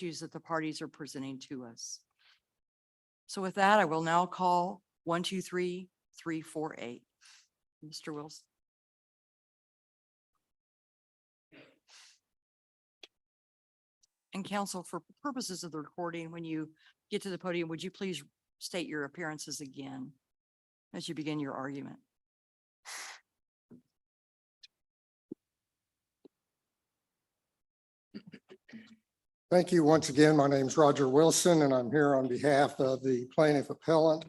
issues that the parties are presenting to us. So with that, I will now call 123-348. Mr. Wilson. And counsel, for purposes of the recording, when you get to the podium, would you please state your appearances again as you begin your argument? Thank you once again. My name is Roger Wilson, and I'm here on behalf of the plaintiff appellant,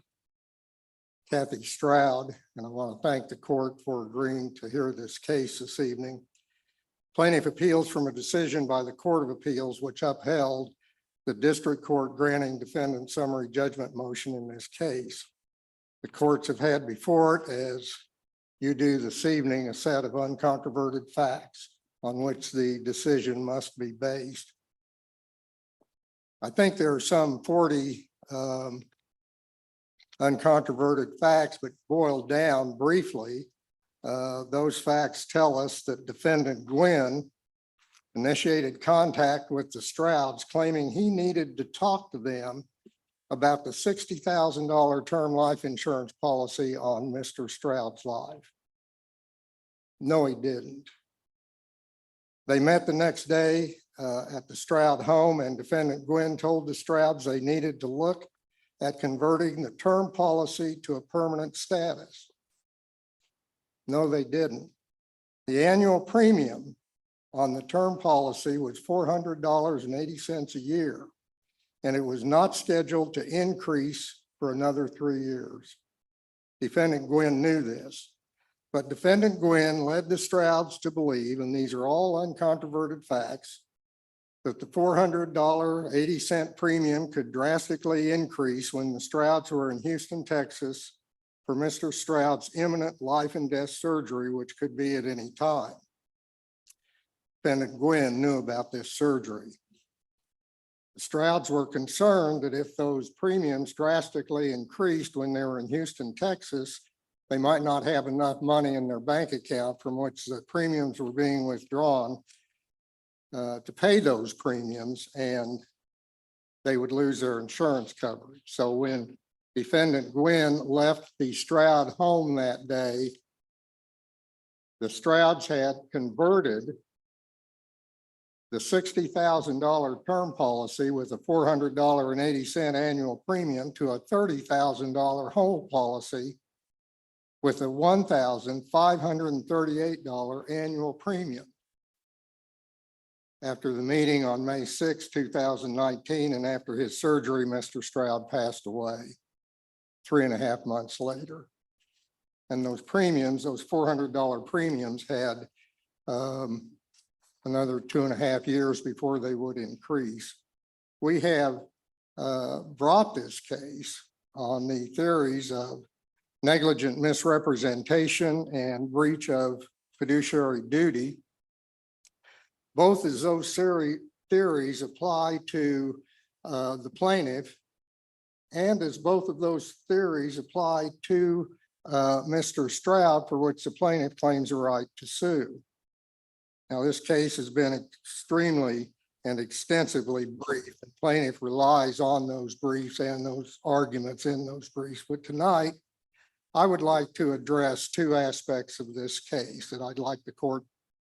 Kathy Stroud, and I want to thank the court for agreeing to hear this case this evening. Plaintiff appeals from a decision by the Court of Appeals which upheld the district court granting defendant summary judgment motion in this case. The courts have had before it, as you do this evening, a set of uncontroverted facts on which the decision must be based. I think there are some 40 uncontroverted facts, but boiled down briefly, those facts tell us that defendant Guinn initiated contact with the Strouds, claiming he needed to talk to them about the $60,000 term life insurance policy on Mr. Stroud's life. No, he didn't. They met the next day at the Stroud home, and defendant Guinn told the Strouds they needed to look at converting the term policy to a permanent status. No, they didn't. The annual premium on the term policy was $400.80 a year, and it was not scheduled to increase for another 3 years. Defendant Guinn knew this, but defendant Guinn led the Strouds to believe, and these are all uncontroverted facts, that the $400.80 premium could drastically increase when the Strouds were in Houston, Texas, for Mr. Stroud's imminent life and death surgery, which could be at any time. Defendant Guinn knew about this surgery. The Strouds were concerned that if those premiums drastically increased when they were in Houston, Texas, they might not have enough money in their bank account from which the premiums were being withdrawn to pay those premiums, and they would lose their insurance coverage. So when defendant Guinn left the Stroud home that day, the Strouds had converted the $60,000 term policy with a $400.80 annual premium to a $30,000 whole policy with a $1,538 annual premium. After the meeting on May 6, 2019, and after his surgery, Mr. Stroud passed away 3.5 months later. And those premiums, those $400 premiums, had another 2.5 years before they would increase. We have brought this case on the theories of negligent misrepresentation and breach of fiduciary duty. Both as those theories apply to the plaintiff, and as both of those theories apply to Mr. Stroud, for which the plaintiff claims a right to sue. Now, this case has been extremely and extensively briefed. The plaintiff relies on those briefs and those arguments in those briefs. But tonight, I would like to address 2 aspects of this case that I'd like the court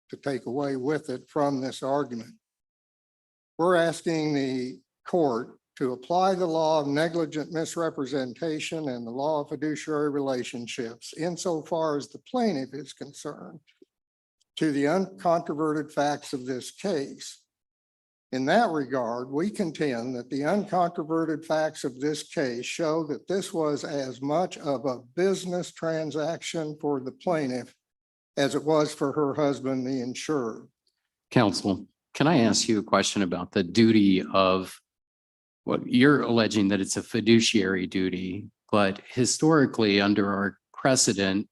to take away with it from this argument. We're asking the court to apply the law of negligent misrepresentation and the law of fiduciary relationships insofar as the plaintiff is concerned to the uncontroverted facts of this case. In that regard, we contend that the uncontroverted facts of this case show that this was as much of a business transaction for the plaintiff as it was for her husband, the insured. Counsel, can I ask you a question about the duty of what you're alleging, that it's a fiduciary duty, but historically under our precedent,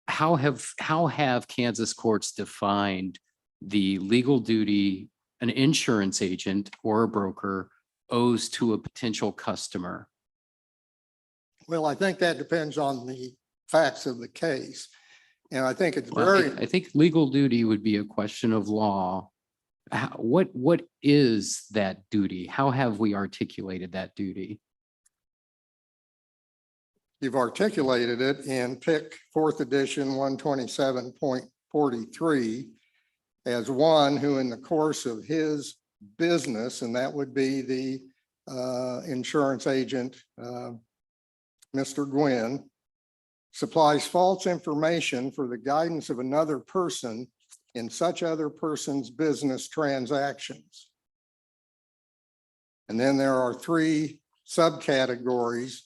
how have Kansas courts defined the legal duty an insurance agent or a broker owes to a potential customer? Well, I think that depends on the facts of the case. And I think it's I think legal duty would be a question of law What is that duty? How have we articulated that duty? You've articulated it in PIC 4th edition 127.43 as one who in the course of his business, and that would be the insurance agent, Mr. Guinn, supplies false information for the guidance of another person in such other person's business transactions. And then there are 3 subcategories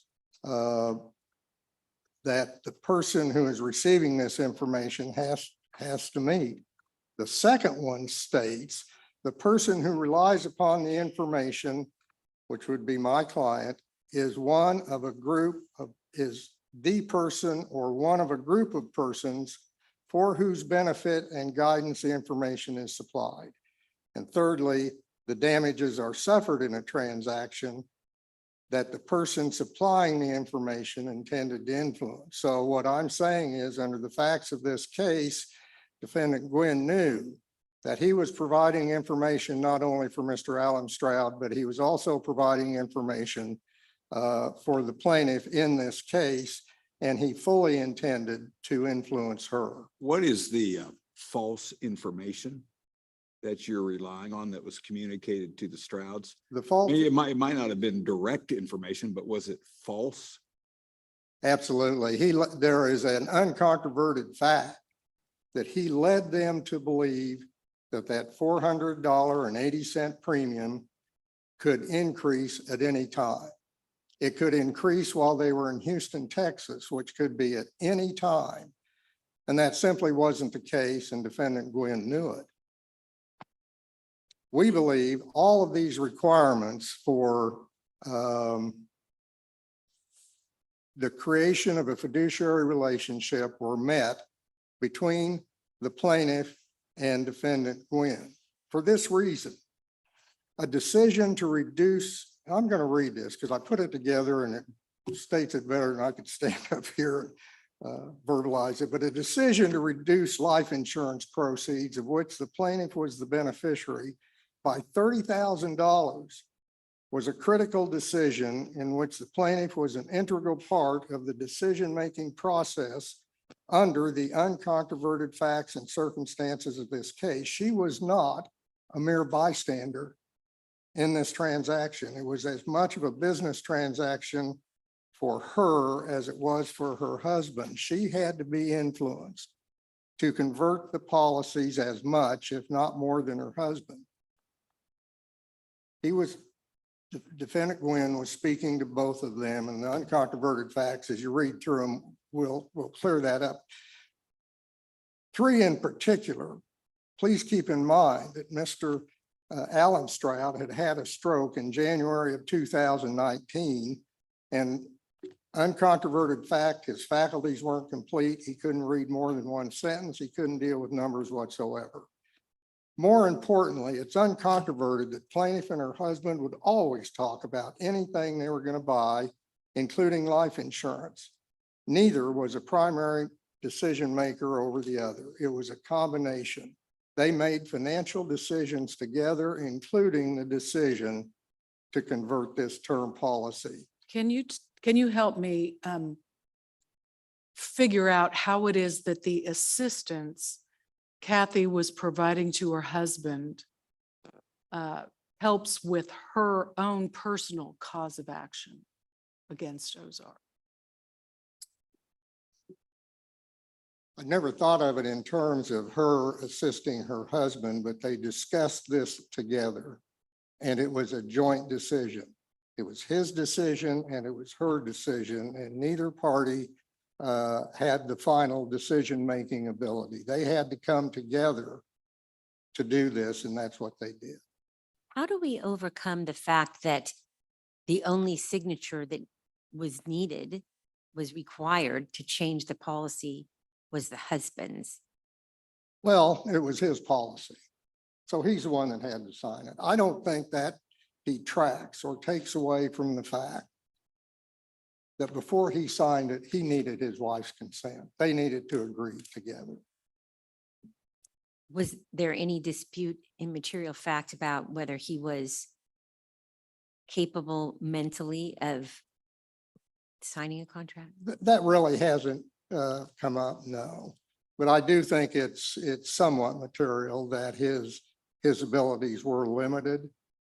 that the person who is receiving this information has to meet. The second one states the person who relies upon the information, which would be my client, is one of a group of, is the person or one of a group of persons for whose benefit and guidance the information is supplied. And thirdly, the damages are suffered in a transaction that the person supplying the information intended to influence. So what I'm saying is, under the facts of this case, Defendant Guinn knew that he was providing information not only for Mr. Alan Stroud, but he was also providing information for the plaintiff in this case, and he fully intended to influence her. What is the false information that you're relying on that was communicated to the Strouds? The false, It might not have been direct information, but was it false? absolutely. There is an uncontroverted fact that he led them to believe that that $400.80 premium could increase at any time. It could increase while they were in Houston, Texas, which could be at any time. And that simply wasn't the case, and Defendant Guinn knew it. We believe all of these requirements for the creation of a fiduciary relationship were met between the plaintiff and Defendant Guinn. For this reason, a decision to reduce, I'm going to read this because I put it together and it states it better than I could stand up here and verbalize it, but a decision to reduce life insurance proceeds of which the plaintiff was the beneficiary by $30,000 was a critical decision in which the plaintiff was an integral part of the decision-making process under the uncontroverted facts and circumstances of this case. She was not a mere bystander in this transaction. It was as much of a business transaction for her as it was for her husband. She had to be influenced to convert the policies as much, if not more, than her husband. Defendant Guinn was speaking to both of them, and the uncontroverted facts, as you read through them, will clear that up. 3 in particular, please keep in mind that Mr. Alan Stroud had had a stroke in January of 2019, and uncontroverted fact, his faculties weren't complete. He couldn't read more than 1 sentence. He couldn't deal with numbers whatsoever. More importantly, it's uncontroverted that plaintiff and her husband would always talk about anything they were going to buy, including life insurance. Neither was a primary decision maker over the other. It was a combination. They made financial decisions together, including the decision to convert this term policy. Can you help me figure out how it is that the assistance Kathy was providing to her husband helps with her own personal cause of action against Ozark? I never thought of it in terms of her assisting her husband, but they discussed this together, and it was a joint decision. It was his decision and it was her decision, and neither party had the final decision-making ability. They had to come together to do this, and that's what they did. How do we overcome the fact that the only signature that was needed, was required to change the policy, was the husband's? Well, it was his policy, so he's the one that had to sign it. I don't think that detracts or takes away from the fact that before he signed it, he needed his wife's consent. They needed to agree together. Was there any dispute in material fact about whether he was capable mentally of signing a contract? That really hasn't come up, no. But I do think it's somewhat material that his abilities were limited.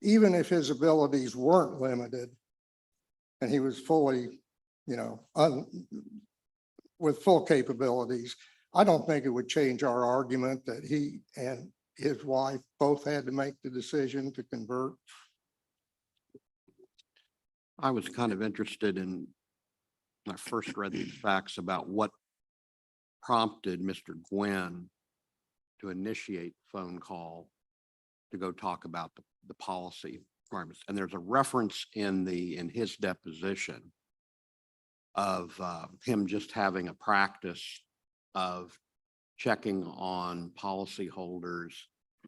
Even if his abilities weren't limited and he was fully, with full capabilities, I don't think it would change our argument that he and his wife both had to make the decision to convert. I was kind of interested in, when I first read these facts about what prompted Mr. Guinn to initiate the phone call to go talk about the policy requirements. And there's a reference in his deposition of him just having a practice of checking on policyholders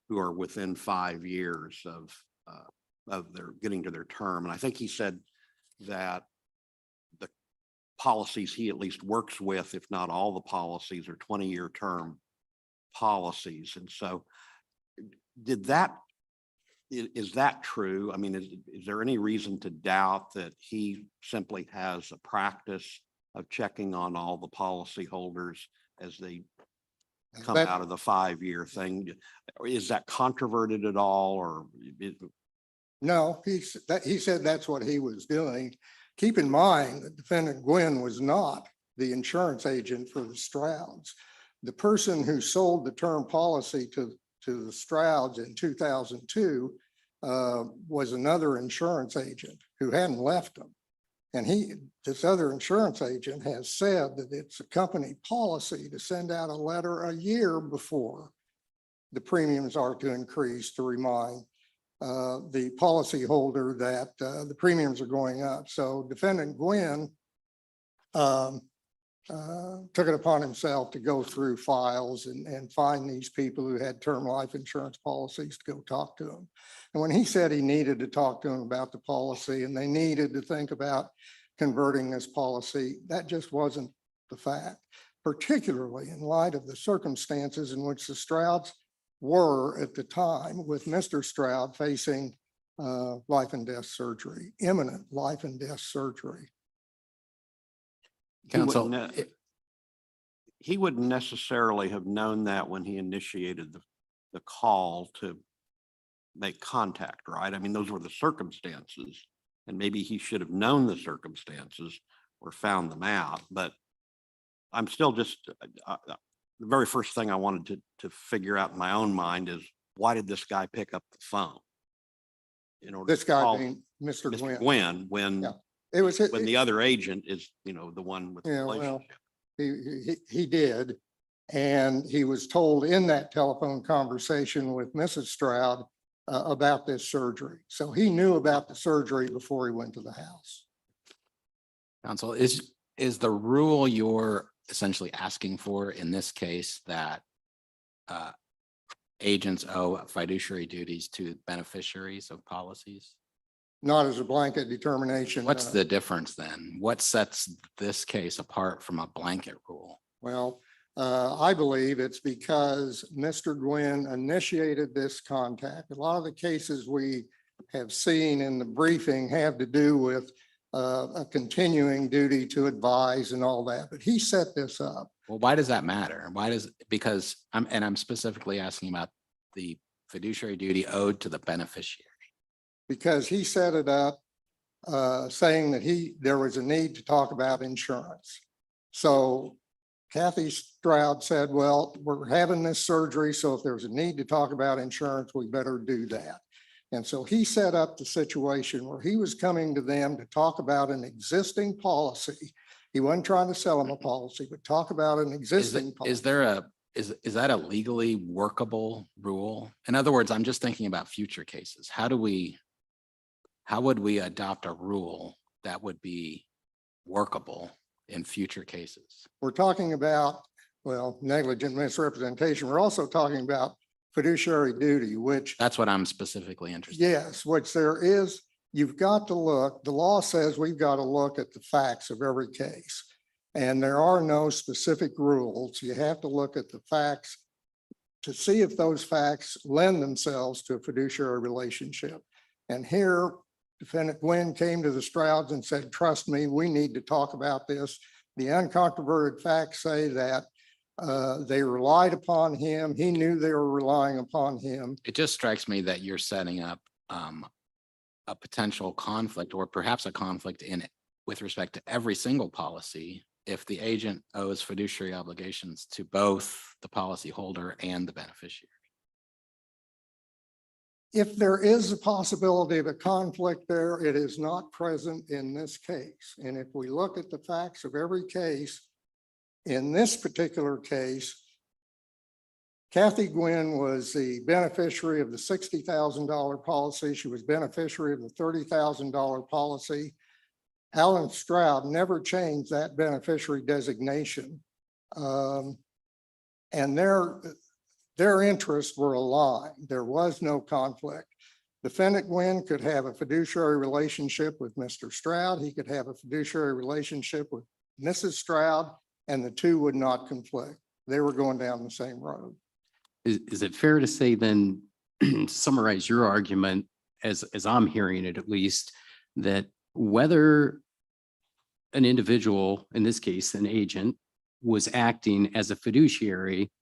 who are within 5 years of their getting to their term. And I think he said that the policies he at least works with, if not all the policies, are 20-year term policies. And so is that true? I mean, is there any reason to doubt that he simply has a practice of checking on all the policyholders as they come That- out of the 5-year thing? Is that controverted at all, or No, he said that's what he was doing. Keep in mind that defendant Guinn was not the insurance agent for the Strouds. The person who sold the term policy to the Strouds in 2002 was another insurance agent who hadn't left them. And this other insurance agent has said that it's a company policy to send out a letter a year before the premiums are to increase, to remind the policyholder that the premiums are going up. So defendant Guinn took it upon himself to go through files and find these people who had term life insurance policies to go talk to them. And when he said he needed to talk to them about the policy and they needed to think about converting this policy, that just wasn't the fact, particularly in light of the circumstances in which the Strouds were at the time, with Mr. Stroud facing life and death surgery, imminent life and death surgery. Counsel, he wouldn't necessarily have known that when he initiated the call to make contact, right? I mean, those were the circumstances, and maybe he should have known the circumstances or found them out. But I'm still just, the very first thing I wanted to figure out in my own mind is, why did this guy pick up the phone? In order This to guy call being Mr. Mr. Guinn. Gwynn, Yeah. It was, when the other agent is, the one with the Yeah, well, relationship. he did. And he was told in that telephone conversation with Mrs. Stroud about this surgery. So he knew about the surgery before he went to the house. Counsel, is the rule you're essentially asking for in this case that agents owe fiduciary duties to beneficiaries of policies? Not as a blanket determination. What's the difference then? What sets this case apart from a blanket rule? Well, I believe it's because Mr. Guinn initiated this contact. A lot of the cases we have seen in the briefing have to do with a continuing duty to advise and all that, but he set this up. Well, why does that matter? Because I'm specifically asking about the fiduciary duty owed to the beneficiary. Because he set it up saying that there was a need to talk about insurance. So Kathy Stroud said, well, we're having this surgery, so if there's a need to talk about insurance, we better do that. And so he set up the situation where he was coming to them to talk about an existing policy. He wasn't trying to sell them a policy, but talk about an existing policy. Is that a legally workable rule? In other words, I'm just thinking about future cases. How would we adopt a rule that would be workable in future cases? We're talking about, well, negligent misrepresentation. We're also talking about fiduciary duty, which, That's what I'm specifically interested in. yes, which there is, you've got to look, the law says we've got to look at the facts of every case. And there are no specific rules. You have to look at the facts to see if those facts lend themselves to a fiduciary relationship. And here, Defendant Guinn came to the Strouds and said, trust me, we need to talk about this. The uncontroverted facts say that they relied upon him. He knew they were relying upon him. It just strikes me that you're setting up a potential conflict or perhaps a conflict in it with respect to every single policy if the agent owes fiduciary obligations to both the policyholder and the beneficiary. If there is a possibility of a conflict there, it is not present in this case. And if we look at the facts of every case, in this particular case, Kathy Guinn was the beneficiary of the $60,000 policy. She was beneficiary of the $30,000 policy. Alan Stroud never changed that beneficiary designation. And their interests were aligned. There was no conflict. Defendant Guinn could have a fiduciary relationship with Mr. Stroud. He could have a fiduciary relationship with Mrs. Stroud, and the two would not conflict. They were going down the same road. Is it fair to say then, to summarize your argument, as I'm hearing it at least, that whether an individual, in this case, an agent, was acting as a fiduciary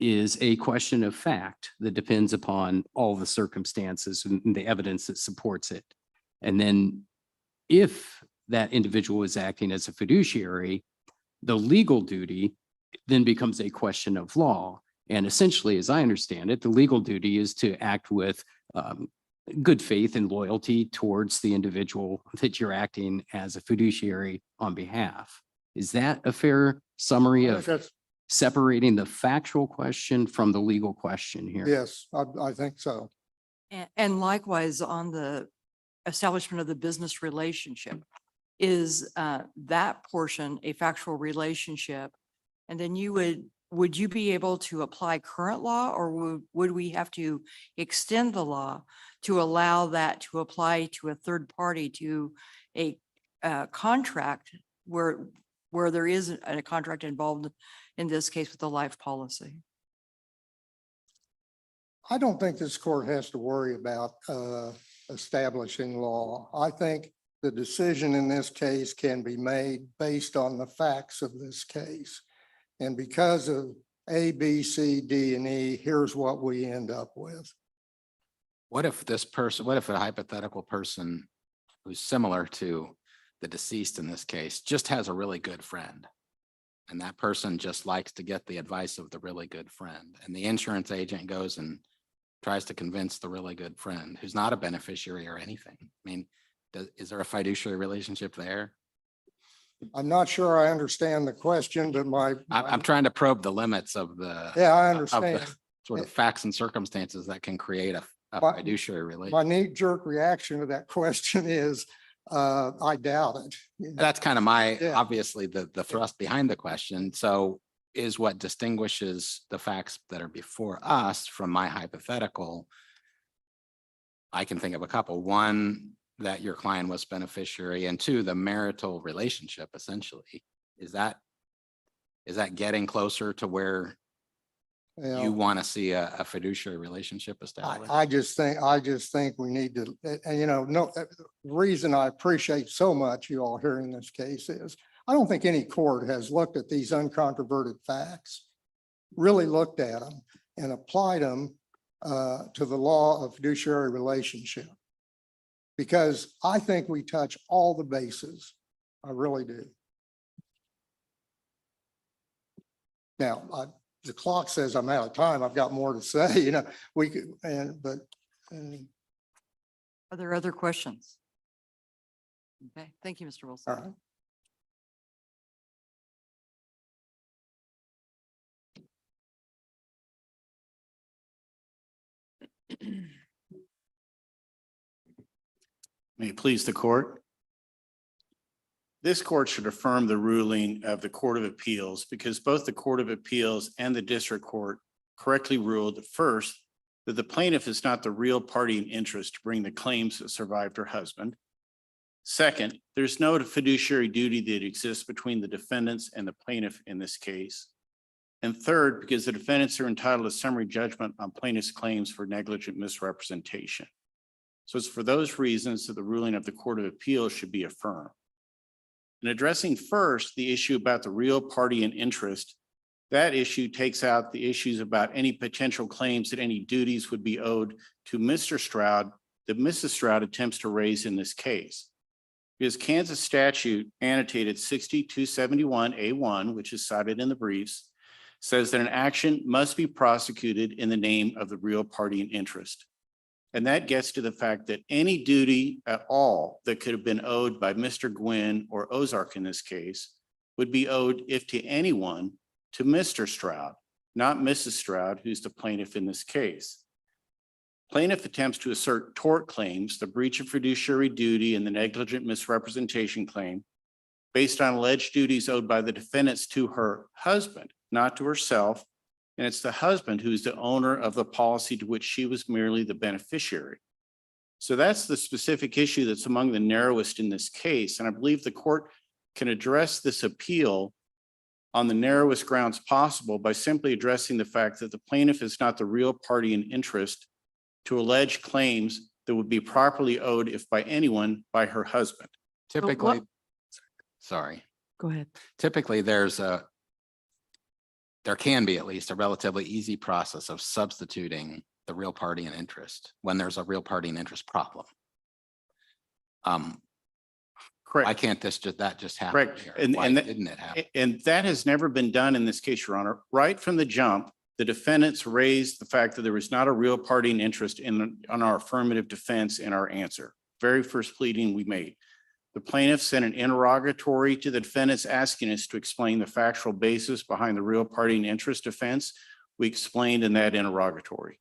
is a question of fact that depends upon all the circumstances and the evidence that supports it. And then if that individual is acting as a fiduciary, the legal duty then becomes a question of law. And essentially, as I understand it, the legal duty is to act with good faith and loyalty towards the individual that you're acting as a fiduciary on behalf. Is that a fair summary of That's- separating the factual question from the legal question here? Yes, I think so. And likewise, on the establishment of the business relationship, is that portion a factual relationship? And then would you be able to apply current law, or would we have to extend the law to allow that to apply to a third party, to a contract where there is a contract involved, in this case with the life policy? I don't think this court has to worry about establishing law. I think the decision in this case can be made based on the facts of this case. And because of A, B, C, D, and E, here's what we end up with. What if a hypothetical person who's similar to the deceased in this case just has a really good friend? And that person just likes to get the advice of the really good friend. And the insurance agent goes and tries to convince the really good friend, who's not a beneficiary or anything. I mean, is there a fiduciary relationship there? I'm not sure I understand the question, but I'm trying to probe the limits of the. yeah, I of the understand. Sort of facts and circumstances that can create a But fiduciary relationship. My knee-jerk reaction to that question is, I doubt it. That's kind of my, Yeah. obviously, the thrust behind the question. So is what distinguishes the facts that are before us from my hypothetical. I can think of a couple. One, that your client was beneficiary, and two, the marital relationship essentially. Is that getting closer to where You know, you want to see a fiduciary relationship established? I just think we need to, and the reason I appreciate so much you all hearing this case is, I don't think any court has looked at these uncontroverted facts, really looked at them and applied them to the law of fiduciary relationship. Because I think we touch all the bases. I really do. Now, the clock says I'm out of time. I've got more to say, we could, but. Are there other questions? Okay, thank you, Mr. Wilson. All right. May it please the court. This court should affirm the ruling of the Court of Appeals because both the Court of Appeals and the District Court correctly ruled first that the plaintiff is not the real party in interest to bring the claims that survived her husband. Second, there's no fiduciary duty that exists between the defendants and the plaintiff in this case. And third, because the defendants are entitled to summary judgment on plaintiff's claims for negligent misrepresentation. So it's for those reasons that the ruling of the Court of Appeals should be affirmed. In addressing first the issue about the real party in interest, that issue takes out the issues about any potential claims that any duties would be owed to Mr. Stroud that Mrs. Stroud attempts to raise in this case. Because Kansas statute annotated 6271A1, which is cited in the briefs, says that an action must be prosecuted in the name of the real party in interest. And that gets to the fact that any duty at all that could have been owed by Mr. Guinn or Ozark in this case would be owed, if to anyone, to Mr. Stroud, not Mrs. Stroud, who's the plaintiff in this case. Plaintiff attempts to assert tort claims, the breach of fiduciary duty and the negligent misrepresentation claim, based on alleged duties owed by the defendants to her husband, not to herself. And it's the husband who's the owner of the policy to which she was merely the beneficiary. So that's the specific issue that's among the narrowest in this case. And I believe the court can address this appeal on the narrowest grounds possible by simply addressing the fact that the plaintiff is not the real party in interest to allege claims that would be properly owed, if by anyone, by her husband. Typically, sorry, Go ahead. typically there can be at least a relatively easy process of substituting the real party in interest when there's a real party in interest problem. Why Correct. can't that just happen Correct. here? And- Why and that- didn't it happen? And that has never been done in this case, Your Honor. Right from the jump, the defendants raised the fact that there was not a real party in interest on our affirmative defense in our answer. Very first pleading we made. The plaintiff sent an interrogatory to the defendants asking us to explain the factual basis behind the real party in interest defense. We explained in that interrogatory.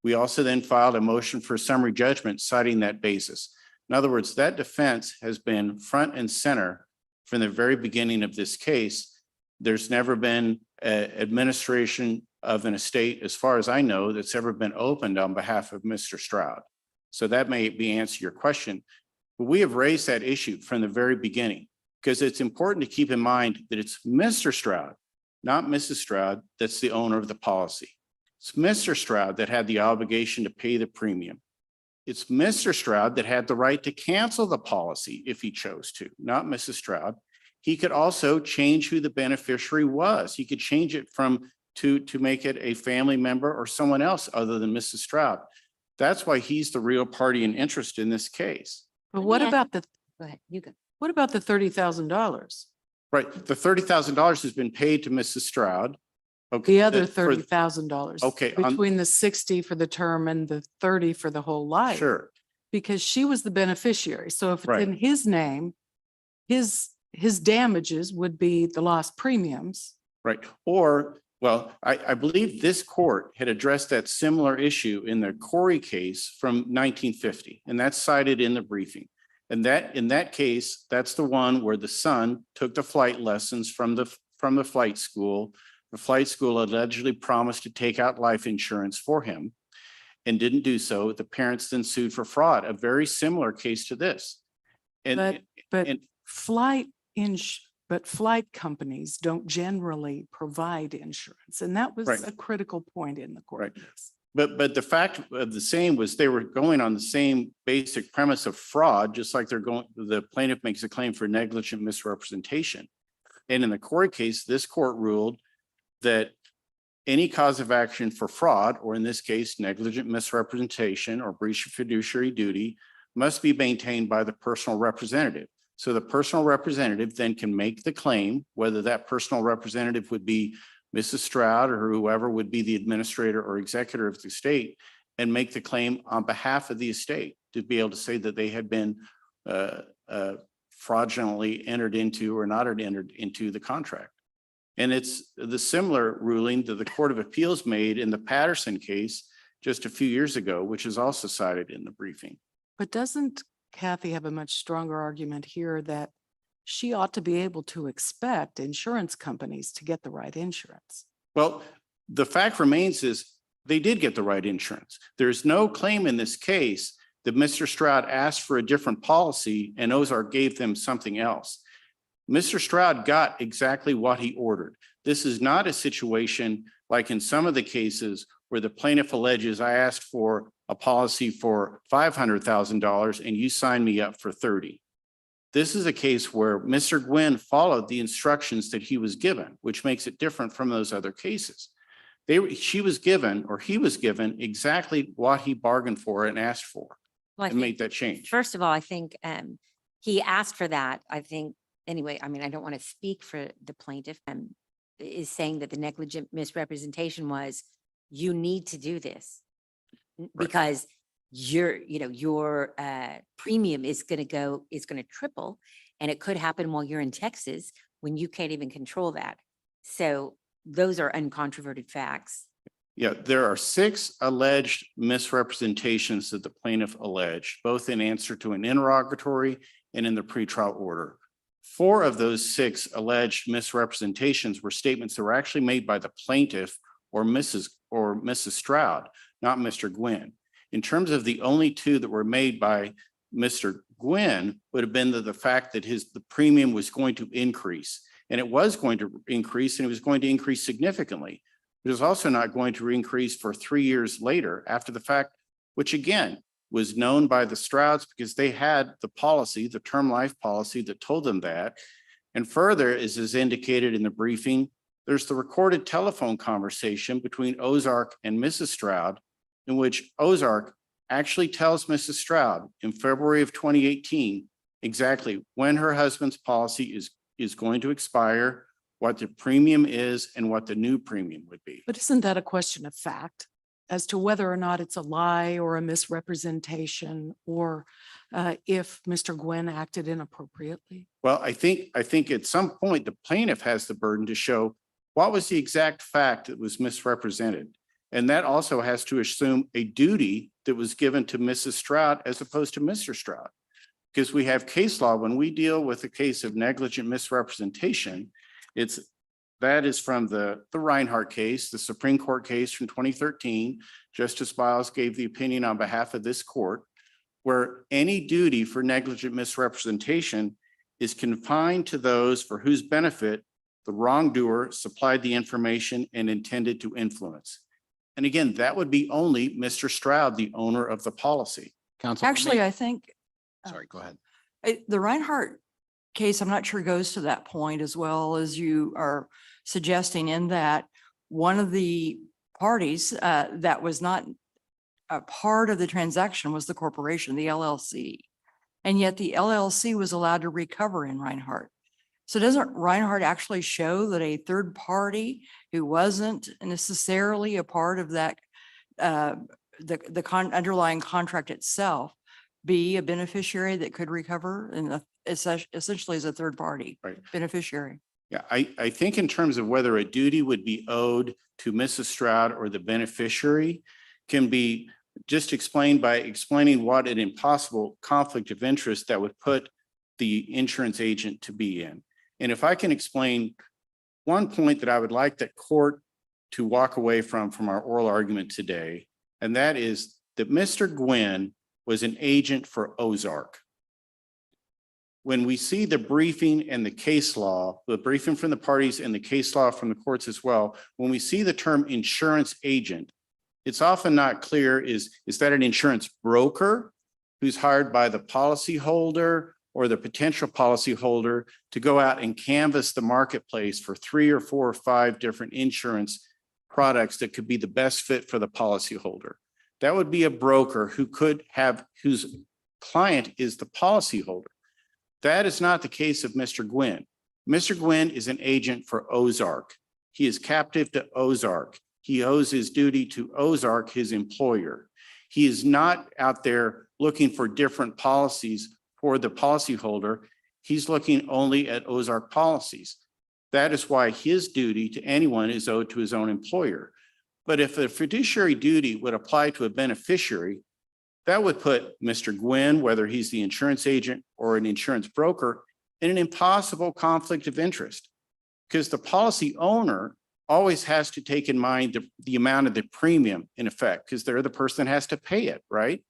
We also then filed a motion for summary judgment citing that basis. In other words, that defense has been front and center from the very beginning of this case. There's never been an administration of an estate, as far as I know, that's ever been opened on behalf of Mr. Stroud. So that may be answer your question. But we have raised that issue from the very beginning because it's important to keep in mind that it's Mr. Stroud, not Mrs. Stroud, that's the owner of the policy. It's Mr. Stroud that had the obligation to pay the premium. It's Mr. Stroud that had the right to cancel the policy if he chose to, not Mrs. Stroud. He could also change who the beneficiary was. He could change it to make it a family member or someone else other than Mrs. Stroud. That's why he's the real party in interest in this case. But Let what me ask- about the, Go ahead, you go. what about the $30,000? Right, the $30,000 has been paid to Mrs. Stroud. Okay, The other that- for- $30,000? Okay, on- Between the 60 for the term and the 30 for the whole life? Sure, Because she was the beneficiary. So if it's Right. in his name, his damages would be the lost premiums. right. Or, well, I believe this court had addressed that similar issue in the Corey case from 1950, and that's cited in the briefing. And in that case, that's the one where the son took the flight lessons from the flight school. The flight school allegedly promised to take out life insurance for him and didn't do so. The parents then sued for fraud, a very similar case to this. And But and- flight companies don't generally provide insurance. And that was Right. a critical point in the court Right. case. But the fact of the same was they were going on the same basic premise of fraud, just like the plaintiff makes a claim for negligent misrepresentation. And in the Corey case, this court ruled that any cause of action for fraud, or in this case, negligent misrepresentation or breach of fiduciary duty, must be maintained by the personal representative. So the personal representative then can make the claim, whether that personal representative would be Mrs. Stroud or whoever would be the administrator or executor of the estate, and make the claim on behalf of the estate to be able to say that they had been fraudulently entered into or not entered into the contract. And it's the similar ruling that the Court of Appeals made in the Patterson case just a few years ago, which is also cited in the briefing. But doesn't Kathy have a much stronger argument here that she ought to be able to expect insurance companies to get the right insurance? Well, the fact remains is they did get the right insurance. There's no claim in this case that Mr. Stroud asked for a different policy and Ozark gave them something else. Mr. Stroud got exactly what he ordered. This is not a situation like in some of the cases where the plaintiff alleges I asked for a policy for $500,000 and you signed me up for 30. This is a case where Mr. Guinn followed the instructions that he was given, which makes it different from those other cases. He was given exactly what he bargained for and asked for Well, I and think, made that change. first of all, I think he asked for that. I think, anyway, I mean, I don't want to speak for the plaintiff, is saying that the negligent misrepresentation was, you need to do this because your premium is going to triple, and it could happen while you're in Texas when you can't even control that. So those are uncontroverted facts. Yeah, there are 6 alleged misrepresentations that the plaintiff alleged, both in answer to an interrogatory and in the pretrial order. 4 of those 6 alleged misrepresentations were statements that were actually made by the plaintiff or Mrs. Stroud, not Mr. Guinn. In terms of the only 2 that were made by Mr. Guinn would have been the fact that the premium was going to increase, and it was going to increase, and it was going to increase significantly. It was also not going to increase for 3 years later after the fact, which again was known by the Strouds because they had the policy, the term life policy that told them that. And further, as is indicated in the briefing, there's the recorded telephone conversation between Ozark and Mrs. Stroud, in which Ozark actually tells Mrs. Stroud in February of 2018 exactly when her husband's policy is going to expire, what the premium is, and what the new premium would be. But isn't that a question of fact as to whether or not it's a lie or a misrepresentation, or if Mr. Guinn acted inappropriately? Well, I think at some point the plaintiff has the burden to show what was the exact fact that was misrepresented. And that also has to assume a duty that was given to Mrs. Stroud as opposed to Mr. Stroud. Because we have case law, when we deal with a case of negligent misrepresentation, that is from the Reinhart case, the Supreme Court case from 2013. Justice Biles gave the opinion on behalf of this court, where any duty for negligent misrepresentation is confined to those for whose benefit the wrongdoer supplied the information and intended to influence. And again, that would be only Mr. Stroud, the owner of the policy. Counsel. Actually, I think Sorry, go ahead. the Reinhart case, I'm not sure goes to that point as well as you are suggesting, in that one of the parties that was not a part of the transaction was the corporation, the LLC. And yet the LLC was allowed to recover in Reinhart. So doesn't Reinhart actually show that a third party who wasn't necessarily a part of that, underlying contract itself, be a beneficiary that could recover, and essentially as a third party Right. beneficiary? Yeah, I think in terms of whether a duty would be owed to Mrs. Stroud or the beneficiary can be just explained by explaining what an impossible conflict of interest that would put the insurance agent to be in. And if I can explain one point that I would like the court to walk away from our oral argument today, and that is that Mr. Guinn was an agent for Ozark. When we see the briefing and the case law, the briefing from the parties and the case law from the courts as well, when we see the term insurance agent, it's often not clear, is that an insurance broker who's hired by the policyholder or the potential policyholder to go out and canvass the marketplace for 3 or 4 or 5 different insurance products that could be the best fit for the policyholder. That would be a broker whose client is the policyholder. That is not the case of Mr. Guinn. Mr. Guinn is an agent for Ozark. He is captive to Ozark. He owes his duty to Ozark, his employer. He is not out there looking for different policies for the policyholder. He's looking only at Ozark policies. That is why his duty to anyone is owed to his own employer. But if a fiduciary duty would apply to a beneficiary, that would put Mr. Guinn, whether he's the insurance agent or an insurance broker, in an impossible conflict of interest, because the policy owner always has to take in mind the amount of the premium in effect, because they're the person that has to pay it, right?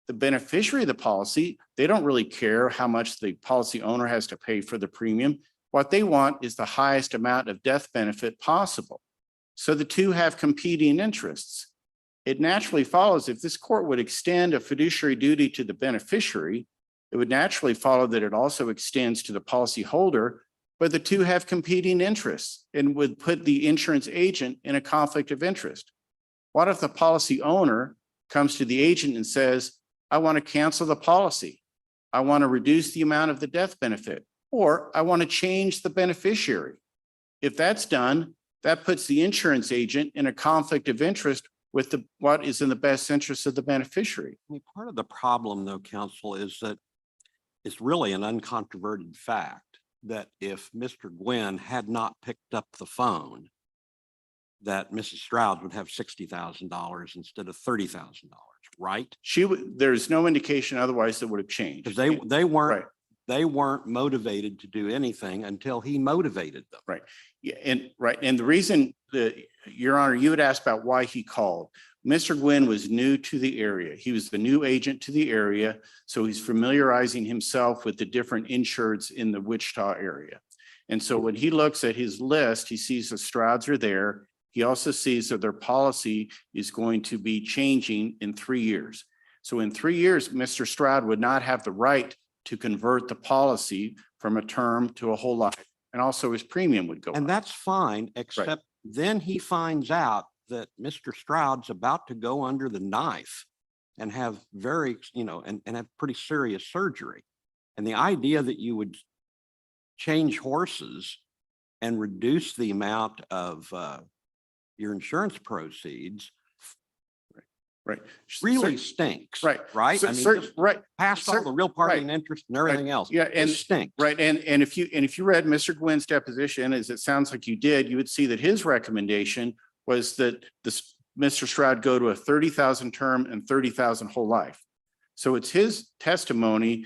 The beneficiary of the policy, they don't really care how much the policy owner has to pay for the premium. What they want is the highest amount of death benefit possible. So the two have competing interests. It naturally follows if this court would extend a fiduciary duty to the beneficiary, it would naturally follow that it also extends to the policy holder, but the two have competing interests and would put the insurance agent in a conflict of interest. What if the policy owner comes to the agent and says, I want to cancel the policy. I want to reduce the amount of the death benefit, or I want to change the beneficiary. If that's done, that puts the insurance agent in a conflict of interest with what is in the best interest of the beneficiary. I mean, part of the problem though, counsel, is that it's really an uncontroverted fact that if Mr. Guinn had not picked up the phone, that Mrs. Stroud would have $60,000 instead of $30,000, right? There's no indication otherwise that would have changed. Because they weren't, Right. they weren't motivated to do anything until he motivated them. Right. Yeah, and right. And the reason that, Your Honor, you had asked about why he called. Mr. Guinn was new to the area. He was the new agent to the area. So he's familiarizing himself with the different insureds in the Wichita area. And so when he looks at his list, he sees the Strouds are there. He also sees that their policy is going to be changing in 3 years. So in 3 years, Mr. Stroud would not have the right to convert the policy from a term to a whole life. And also his premium would go up. And that's fine, except then he finds out that Mr. Stroud's about to go under the knife and have very, and have pretty serious surgery. And the idea that you would change horses and reduce the amount of your insurance proceeds Right. really stinks. Right. Right? So- I mean, so- just right. past all Sir, the real party right, and interest and everything else. Yeah, and It stinks. right. And if you read Mr. Gwynn's deposition, as it sounds like you did, you would see that his recommendation was that Mr. Stroud go to a 30,000 term and 30,000 whole life. So it's his testimony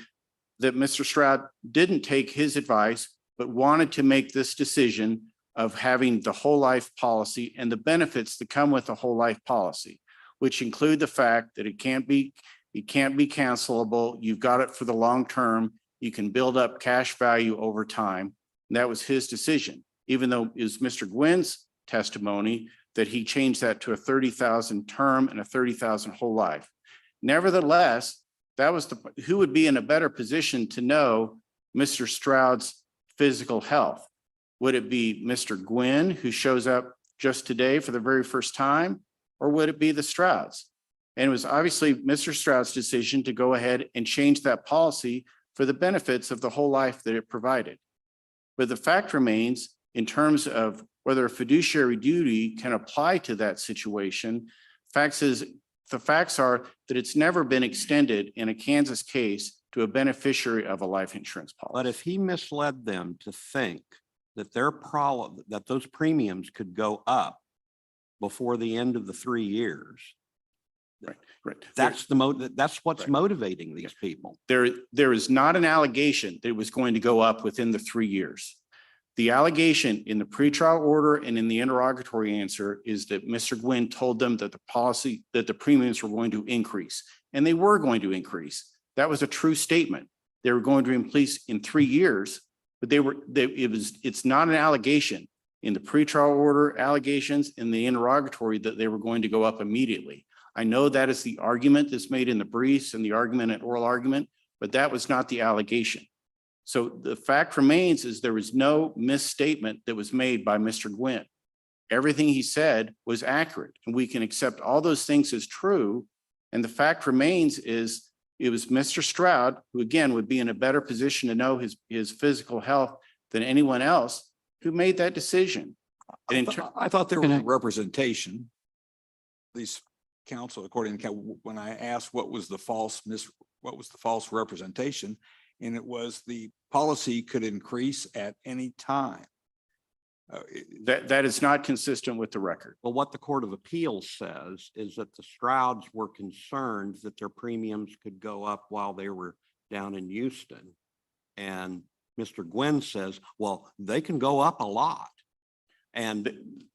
that Mr. Stroud didn't take his advice, but wanted to make this decision of having the whole life policy and the benefits that come with the whole life policy, which include the fact that it can't be cancelable. You've got it for the long term. You can build up cash value over time. And that was his decision, even though it was Mr. Gwynn's testimony that he changed that to a 30,000 term and a 30,000 whole life. Nevertheless, that was who would be in a better position to know Mr. Stroud's physical health? Would it be Mr. Guinn, who shows up just today for the very first time, or would it be the Strouds? And it was obviously Mr. Stroud's decision to go ahead and change that policy for the benefits of the whole life that it provided. But the fact remains, in terms of whether a fiduciary duty can apply to that situation, the facts are that it's never been extended in a Kansas case to a beneficiary of a life insurance policy. But if he misled them to think that that those premiums could go up before the end of the 3 years, Right. that's what's Right. motivating these people. There is not an allegation that it was going to go up within the 3 years. The allegation in the pretrial order and in the interrogatory answer is that Mr. Guinn told them that the premiums were going to increase, and they were going to increase. That was a true statement. They were going to increase in 3 years, but it's not an allegation in the pretrial order allegations in the interrogatory that they were going to go up immediately. I know that is the argument that's made in the briefs and the argument and oral argument, but that was not the allegation. So the fact remains is there was no misstatement that was made by Mr. Guinn. Everything he said was accurate, and we can accept all those things as true. And the fact remains is it was Mr. Stroud, who again would be in a better position to know his physical health than anyone else, who made that decision. And I thought there was Can a I- representation. These counsel, according to when I asked what was the false representation, and it was the policy could increase at any time. that is not consistent with the record. Well, what the Court of Appeals says is that the Strouds were concerned that their premiums could go up while they were down in Houston. And Mr. Guinn says, well, they can go up a lot. And,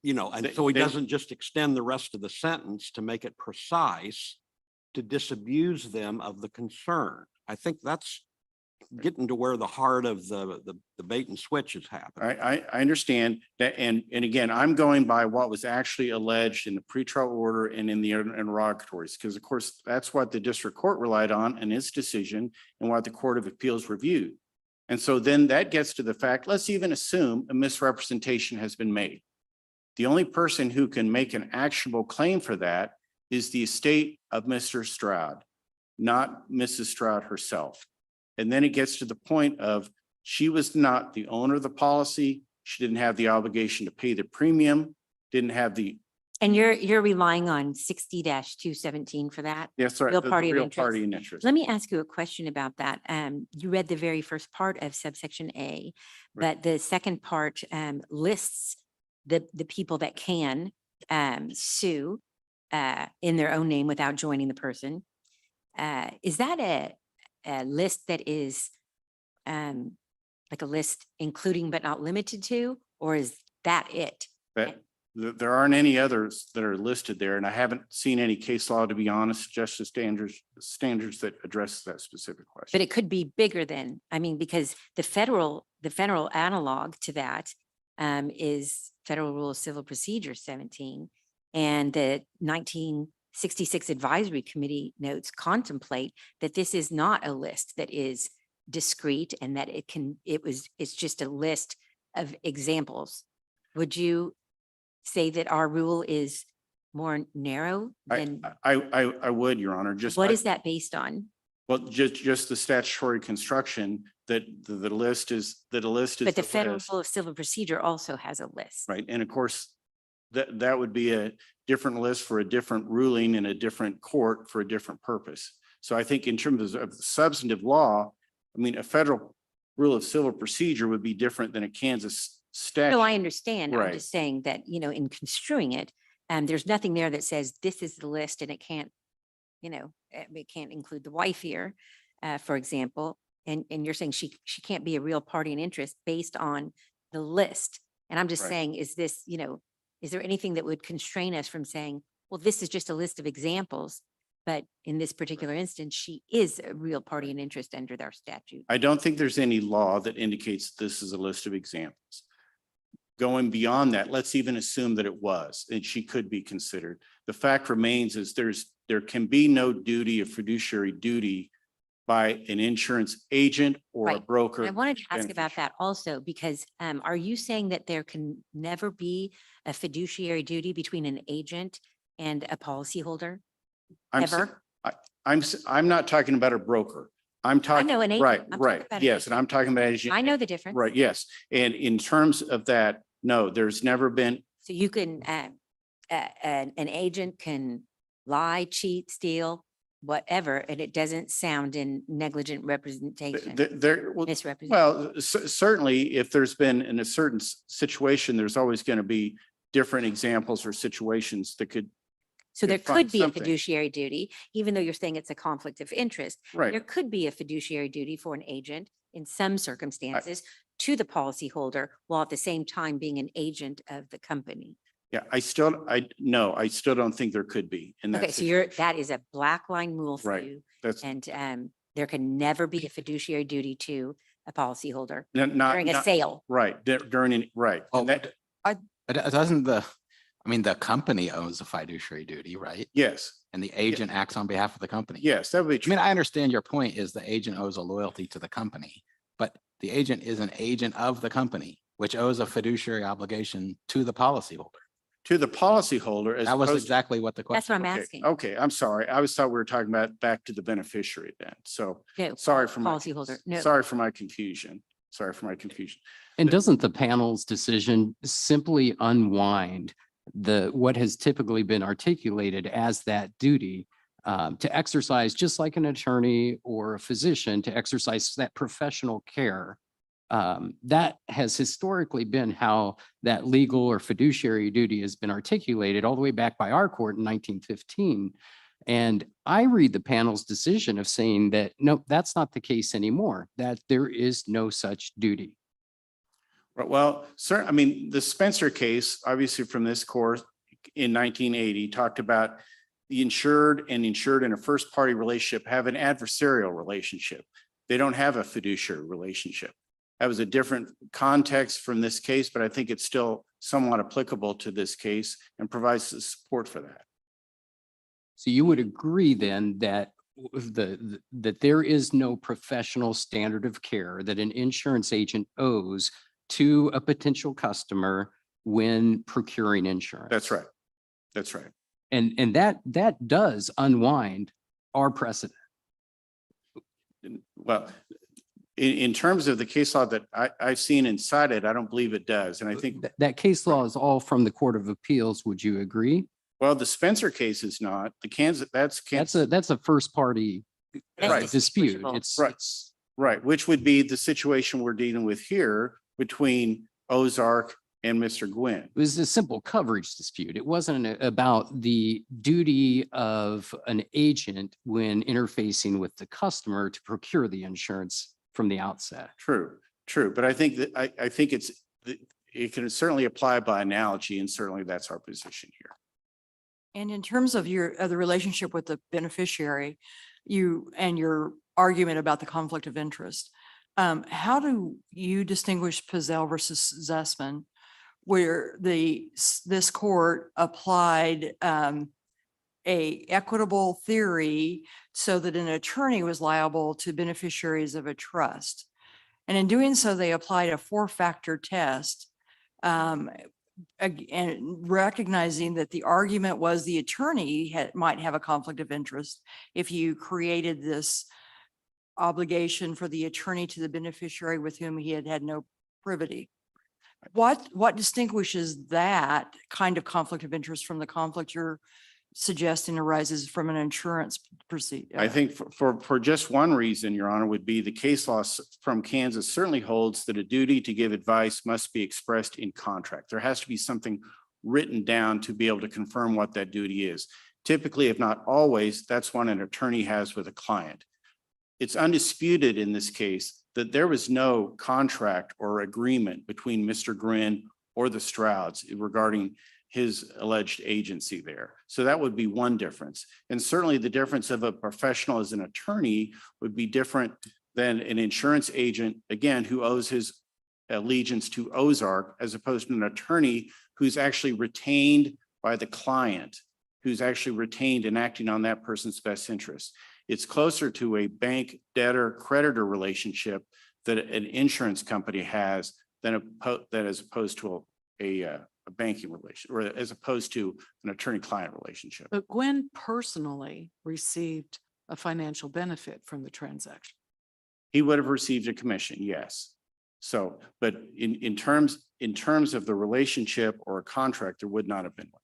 and so he they- doesn't just extend the rest of the sentence to make it precise to disabuse them of the concern. I think that's getting to where the heart of the bait and switch is happening. I understand that. And again, I'm going by what was actually alleged in the pretrial order and in the interrogatories, because of course, that's what the district court relied on in its decision and what the Court of Appeals reviewed. And so then that gets to the fact, let's even assume a misrepresentation has been made. The only person who can make an actionable claim for that is the estate of Mr. Stroud, not Mrs. Stroud herself. And then it gets to the point of she was not the owner of the policy. She didn't have the obligation to pay the premium, didn't have the. And you're relying on 60-217 for that? Yes, sir. Real the party of real interest. party in interest. Let me ask you a question about that. You read the very first part of subsection A, Right. but the second part lists the people that can sue in their own name without joining the person. Is that a list that is like a list including but not limited to, or is that it? That there aren't any others that are listed there, and I haven't seen any case law, to be honest, justice standards that address that specific question. But it could be bigger than, I mean, because the federal analog to that is Federal Rule of Civil Procedure 17. And the 1966 Advisory Committee notes contemplate that this is not a list that is discrete and that it's just a list of examples. Would you say that our rule is more narrow than, I would, Your Honor, just. what is that based on? Well, just the statutory construction that the list is, that a list is. But the the Federal list, Rule of Civil Procedure also has a list. right, and of course, that would be a different list for a different ruling in a different court for a different purpose. So I think in terms of substantive law, I mean, a federal rule of civil procedure would be different than a Kansas statute. No, I understand. I'm Right. just saying that, in construing it, there's nothing there that says this is the list and it can't, it can't include the wife here, for example. And you're saying she can't be a real party in interest based on the list. And I'm just Right. saying, is this, is there anything that would constrain us from saying, well, this is just a list of examples, but in this particular instance, she is a real party in interest under their statute? I don't think there's any law that indicates this is a list of examples. Going beyond that, let's even assume that it was, and she could be considered. The fact remains is there can be no duty of fiduciary duty by an insurance agent or a Right. broker. I wanted to ask about beneficiary. that also, because are you saying that there can never be a fiduciary duty between an agent and a policyholder? I'm s- ever? I'm not talking about a broker. I'm talking. know an agent. Right, I'm talking right. about an Yes, and I'm talking about. I know the difference. Right, yes. And in terms of that, no, there's never been, So you can, an agent can lie, cheat, steal, whatever, and it doesn't sound in negligent representation, there, well, misrepresentation. well, certainly if there's been in a certain situation, there's always going to be different examples or situations that could. So there find could be a something. fiduciary duty, even though you're saying it's a conflict of interest. There Right, could be a fiduciary duty for an agent in some circumstances to the policyholder, while at the same time being an agent of the company. yeah, I still don't think there could be in that. Okay, so situation. that is a black line rule for Right. you. That's And there can never be a fiduciary duty to a policyholder not, during a sale. right, during, right. Oh, And that, but doesn't the company owns a fiduciary duty, right? yes, And the agent acts on behalf of the company. yes, that would be I true. mean, I understand your point is the agent owes a loyalty to the company, but the agent is an agent of the company, which owes a fiduciary obligation to the policyholder. To the policyholder as That was opposed. exactly what the That's question. what I'm Okay, asking. okay, I'm sorry. I was thought we were talking about back to the beneficiary then. So No, sorry for my. policyholder. No. Sorry for my confusion. Sorry for my confusion. And doesn't the panel's decision simply unwind what has typically been articulated as that duty to exercise, just like an attorney or a physician, to exercise that professional care? That has historically been how that legal or fiduciary duty has been articulated all the way back by our court in 1915. And I read the panel's decision of saying that, no, that's not the case anymore, that there is no such duty. Right, well, sir, I mean, the Spencer case, obviously from this court in 1980, talked about the insured and insured in a first party relationship have an adversarial relationship. They don't have a fiduciary relationship. That was a different context from this case, but I think it's still somewhat applicable to this case and provides the support for that. So you would agree then that that there is no professional standard of care that an insurance agent owes to a potential customer when procuring insurance? That's right. That's right. And that does unwind our precedent. Well, in terms of the case law that I've seen and cited, I don't believe it does. And I think, That case law is all from the Court of Appeals. Would you agree? well, the Spencer case is not. The Kansas, That's a first party That's Right. dispute. distinguishable. It's, Right. it's, right, which would be the situation we're dealing with here between Ozark and Mr. Guinn. it was a simple coverage dispute. It wasn't about the duty of an agent when interfacing with the customer to procure the insurance from the outset. True, true. But I think that, I think it can certainly apply by analogy, and certainly that's our position here. And in terms of the relationship with the beneficiary, your argument about the conflict of interest, how do you distinguish Pizzell versus Zussman, where this court applied a equitable theory so that an attorney was liable to beneficiaries of a trust? And in doing so, they applied a 4-factor test, and recognizing that the argument was the attorney might have a conflict of interest if you created this obligation for the attorney to the beneficiary with whom he had no privity. What distinguishes that kind of conflict of interest from the conflict you're suggesting arises from an insurance proceed? I think for just one reason, Your Honor, would be the case law from Kansas certainly holds that a duty to give advice must be expressed in contract. There has to be something written down to be able to confirm what that duty is. Typically, if not always, that's what an attorney has with a client. It's undisputed in this case that there was no contract or agreement between Mr. Guinn or the Strouds regarding his alleged agency there. So that would be one difference. And certainly the difference of a professional as an attorney would be different than an insurance agent, again, who owes his allegiance to Ozark, as opposed to an attorney who's actually retained by the client, who's actually retained and acting on that person's best interest. It's closer to a bank debtor-creditor relationship that an insurance company has than as opposed to a banking relation, or as opposed to an attorney-client relationship. But Guinn personally received a financial benefit from the transaction. He would have received a commission, yes. So, but in terms of the relationship or a contract, there would not have been one.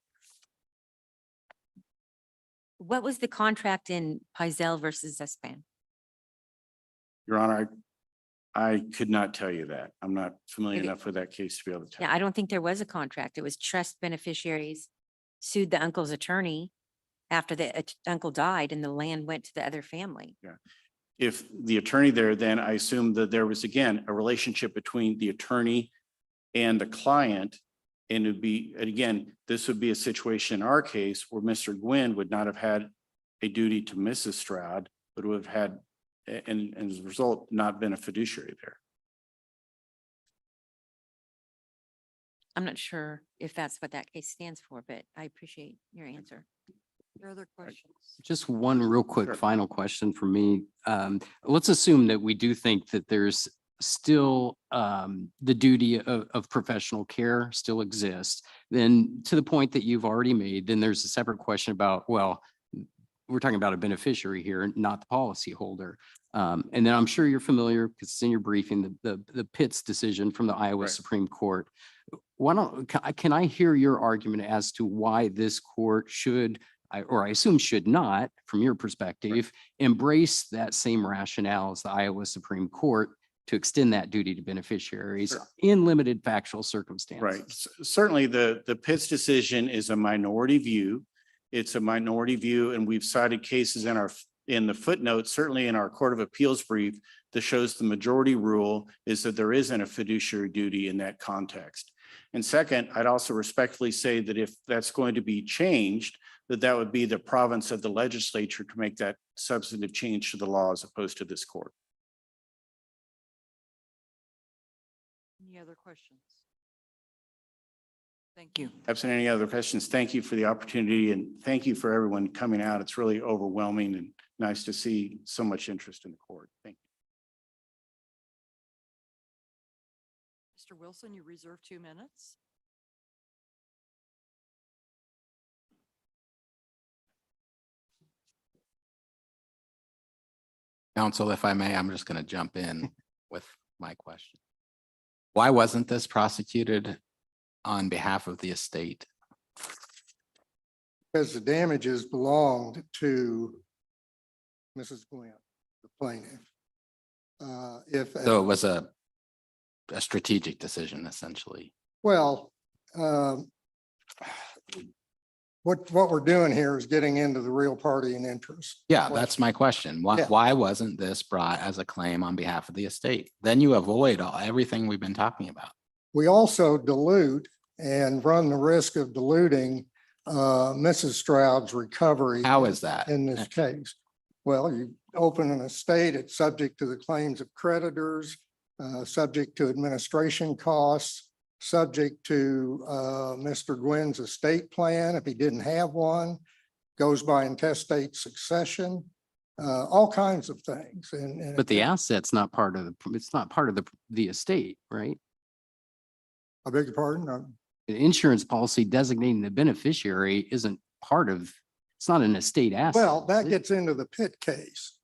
What was the contract in Pizzell versus Zussman? Your Honor, I could not tell you that. I'm not familiar Okay. enough with that case to be able to tell. Yeah, I don't think there was a contract. It was trust beneficiaries sued the uncle's attorney after the uncle died and the land went to the other family. If the attorney there, then I assume that there was, again, a relationship between the attorney and the client. And it'd be, and again, this would be a situation in our case where Mr. Guinn would not have had a duty to Mrs. Stroud, but would have had, and as a result, not been a fiduciary there. I'm not sure if that's what that case stands for, but I appreciate your answer. There are other questions? Just one real quick Sure. final question for me. Let's assume that we do think that there's still the duty of professional care still exists. Then to the point that you've already made, then there's a separate question about, well, we're talking about a beneficiary here, not the policyholder. And then I'm sure you're familiar, because it's in your briefing, the Pitts decision from the Iowa Right. Supreme Court. Can I hear your argument as to why this court should, or I assume should not, from your perspective, embrace that same rationale as the Iowa Supreme Court to extend that duty to beneficiaries Sure. in limited factual circumstances? Right. Certainly, the Pitts decision is a minority view. It's a minority view, and we've cited cases in the footnotes, certainly in our Court of Appeals brief, that shows the majority rule is that there isn't a fiduciary duty in that context. And second, I'd also respectfully say that if that's going to be changed, that that would be the province of the legislature to make that substantive change to the law as opposed to this court. Any other questions? Thank you. Absent any other questions, thank you for the opportunity and thank you for everyone coming out. It's really overwhelming and nice to see so much interest in the court. Thank you. Mr. Wilson, you reserve 2 minutes. Counsel, if I may, I'm just going to jump in with my question. Why wasn't this prosecuted on behalf of the estate? Because the damages belonged to Mrs. Guinn, the plaintiff. So it was a strategic decision, essentially. Well, what we're doing here is getting into the real party and interest. Yeah, that's my question. Why, Yeah. why wasn't this brought as a claim on behalf of the estate? Then you avoid everything we've been talking about. We also dilute and run the risk of diluting Mrs. Stroud's recovery. How is that? In this case? Well, you open an estate, it's subject to the claims of creditors, subject to administration costs, subject to Mr. Gwynn's estate plan if he didn't have one, goes by intestate succession, all kinds of things. And But the asset's not part of it's not part of the estate, right? I beg your pardon? The insurance policy designating the beneficiary isn't part of, it's not an estate asset. Well, that is it? gets into the Pitt case,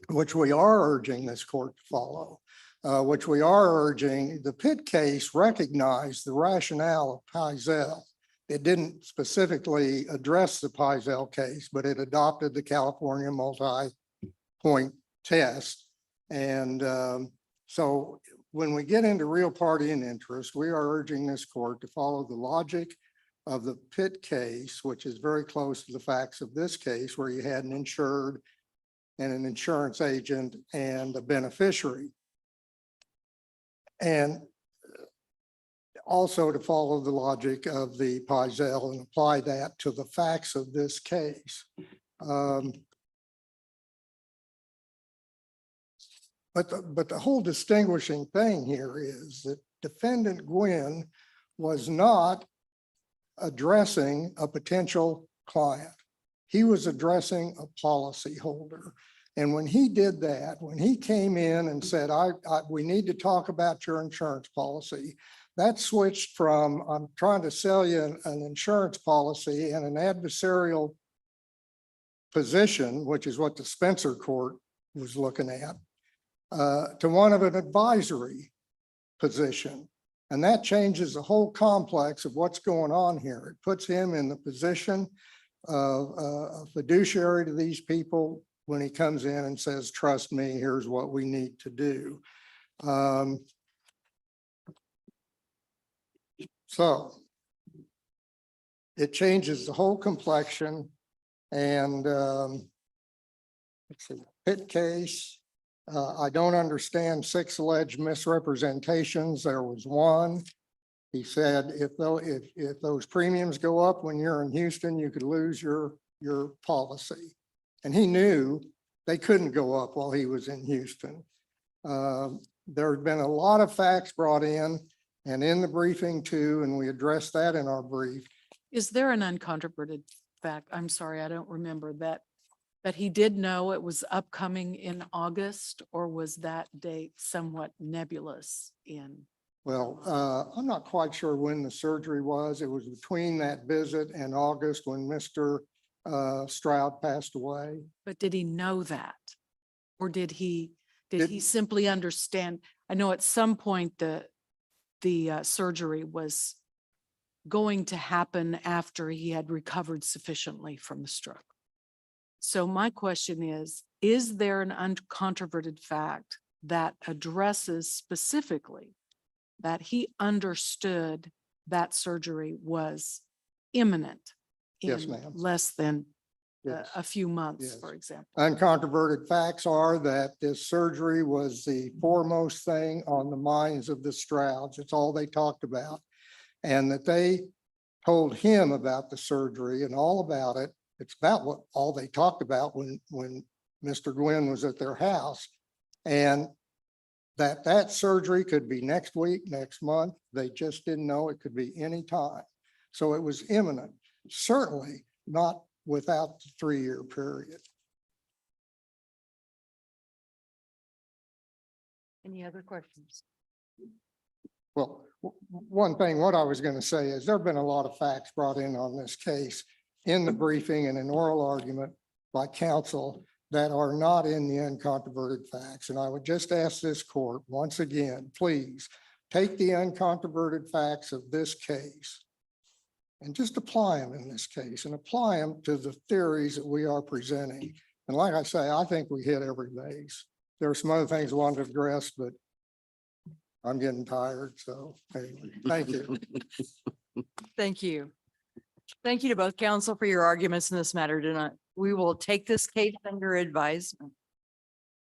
which we are urging this court to follow, which we are urging. The Pitt case recognized the rationale of Pizell. It didn't specifically address the Pizell case, but it adopted the California multi-point test. And so when we get into real party and interest, we are urging this court to follow the logic of the Pitt case, which is very close to the facts of this case, where you had an insured and an insurance agent and a beneficiary. And also to follow the logic of the Pizell and apply that to the facts of this case. But the whole distinguishing thing here is that defendant Guinn was not addressing a potential client. He was addressing a policy holder. And when he did that, when he came in and said, we need to talk about your insurance policy, that switched from, I'm trying to sell you an insurance policy and an adversarial position, which is what the Spencer court was looking at, to one of an advisory position. And that changes the whole complex of what's going on here. It puts him in the position of a fiduciary to these people when he comes in and says, trust me, here's what we need to do. So it changes the whole complexion. And let's see, Pitt case. I don't understand 6 alleged misrepresentations. There was one. He said, if those premiums go up when you're in Houston, you could lose your policy. And he knew they couldn't go up while he was in Houston. There had been a lot of facts brought in and in the briefing too, and we addressed that in our brief. Is there an uncontroverted fact? I'm sorry, I don't remember that he did know it was upcoming in August, or was that date somewhat nebulous in? Well, I'm not quite sure when the surgery was. It was between that visit and August when Mr. Stroud passed away. But did he know that? Or did he simply understand? I know at some point the surgery was going to happen after he had recovered sufficiently from the stroke. So my question is there an uncontroverted fact that addresses specifically that he understood that surgery was imminent? Yes, in ma'am. Less than Yes. a few months, Yes. for example. Uncontroverted facts are that this surgery was the foremost thing on the minds of the Strouds. It's all they talked about. And that they told him about the surgery and all about it It's about what all they talked about when Mr. Guinn was at their house. And that surgery could be next week, next month. They just didn't know it could be any time. So it was imminent, certainly not without the 3-year period. Any other questions? Well, one thing, what I was going to say is there've been a lot of facts brought in on this case in the briefing and an oral argument by counsel that are not in the uncontroverted facts. And I would just ask this court once again, please take the uncontroverted facts of this case and just apply them in this case and apply them to the theories that we are presenting. And like I say, I think we hit every base. There are some other things I wanted to address, but I'm getting tired. So anyway, thank you. Thank you. Thank you to both counsel for your arguments in this matter tonight. We will take this case under advisement.